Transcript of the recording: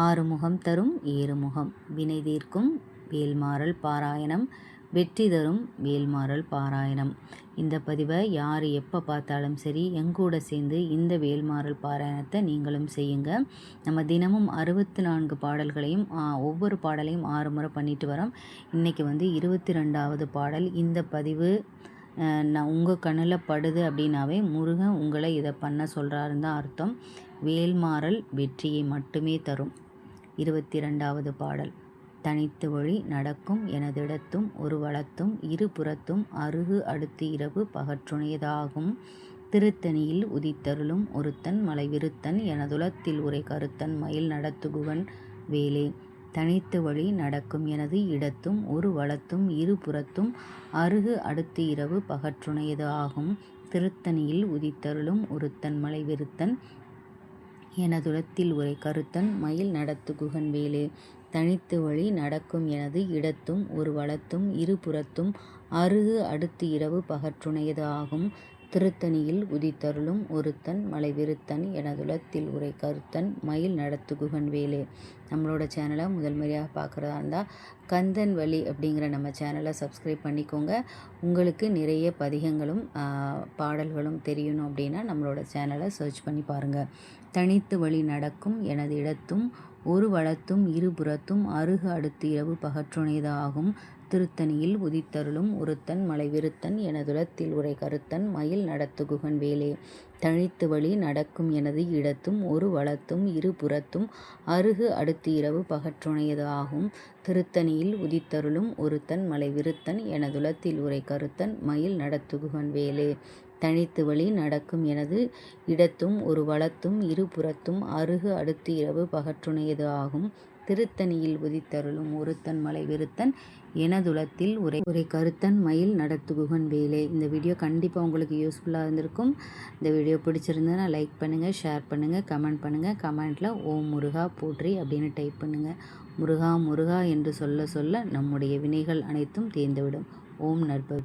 ஆறுமுகம் தரும் ஏறுமுகம் வினை தீர்க்கும் வேல்மாறல் பாராயணம் வெற்றி தரும் வேல்மாறல் பாராயணம். இந்த பதிவை யார் எப்போ பார்த்தாலும் சரி எங்கூட சேர்ந்து இந்த வேல்மாறல் பாராயணத்தை நீங்களும் செய்யுங்க. நம்ம தினமும் 64 பாடல்களையும் ஒவ்வொரு பாடலையும் 6 முறை பண்ணிட்டு வரோம். இன்றைக்கி 22வது பாடல். இந்த பதிவு நான் உங்கள் கண்ணில் படுது அப்படின்னாவே முருகன் உங்களை இதை பண்ண சொல்கிறாருன்னு தான் அர்த்தம். வேல்மாறல் வெற்றியை மட்டுமே தரும். 22வது பாடல். தனித்து வழி நடக்கும் எனதிடத்தும் ஒரு வளத்தும் இரு புறத்தும் அருகு அடுத்து இரவு பகற்றுணையதாகும். திருத்தணியில் உதித்தருளும் ஒருத்தன் மலைவிருத்தன் எனதுலத்தில் உரை கருத்தன் மயில் நடத்துகுவன் வேலே. தனித்து வழி நடக்கும் எனது இடத்தும் ஒரு வளத்தும் இரு புறத்தும் அருகு அடுத்து இரவு பகற்றுணையது ஆகும். திருத்தணியில் உதித்தருளும் ஒருத்தன் மலைவிருத்தன் எனதுலத்தில் உரை கருத்தன் மயில் நடத்துகுகன் வேலே. தனித்து வழி நடக்கும் எனது இடத்தும் ஒரு வளத்தும் இரு புறத்தும் அருகு அடுத்து இரவு பகற்றுணையது ஆகும். திருத்தணியில் உதித்தருளும் ஒருத்தன் மலைவிருத்தன் எனதுலத்தில் உரை கருத்தன் மயில் நடத்துகுகன் வேலே. நம்மளோட சேனலை முதல் முறையாக பார்க்குறதா இருந்தால் கந்தன் வழி அப்படிங்கிற நம்ம சேனலை சப்ஸ்கிரைப் பண்ணிக்கோங்க. உங்களுக்கு நிறைய பதிகங்களும் பாடல்களும் தெரியணும் அப்படின்னா நம்மளோட சேனலை சர்ச் பண்ணி பாருங்கள். தனித்து வழி நடக்கும் எனது இடத்தும் ஒரு வளத்தும் இரு புறத்தும் அருகு அடுத்து இரவு பகற்றுணையது ஆகும். திருத்தணியில் உதித்தருளும் ஒருத்தன் மலைவிருத்தன் எனதுலத்தில் உரை கருத்தன் மயில் நடத்துகுகன் வேலே. தனித்து வழி நடக்கும் எனது இடத்தும் ஒரு வளத்தும் இரு புறத்தும் அருகு அடுத்து இரவு பகற்றுணையது ஆகும். திருத்தணியில் உதித்தருளும் ஒருத்தன் மலைவிருத்தன் எனதுலத்தில் உரை கருத்தன் மயில் நடத்துகுகன் வேலே. தனித்து வழி நடக்கும் எனது இடத்தும் ஒரு வளத்தும் இரு புறத்தும் அருகு அடுத்து இரவு பகற்றுணையது ஆகும். திருத்தணியில் உதித்தருளும் ஒருத்தன் மலைவிருத்தன் எனதுலத்தில் உரை கருத்தன் மயில் நடத்துகுகன் வேலே. இந்த வீடியோ கண்டிப்பாக உங்களுக்கு யூஸ்ஃபுல்லாக இருந்திருக்கும். இந்த வீடியோ பிடிச்சிருந்ததுன்னா லைக் பண்ணுங்கள், ஷேர் பண்ணுங்கள், கமெண்ட் பண்ணுங்கள். கமெண்ட்டில் ஓம் முருகா போற்றி அப்படின்னு டைப் பண்ணுங்கள். முருகா முருகா என்று சொல்ல சொல்ல நம்முடைய வினைகள் அனைத்தும் தீர்ந்துவிடும். ஓம் நற்பவி.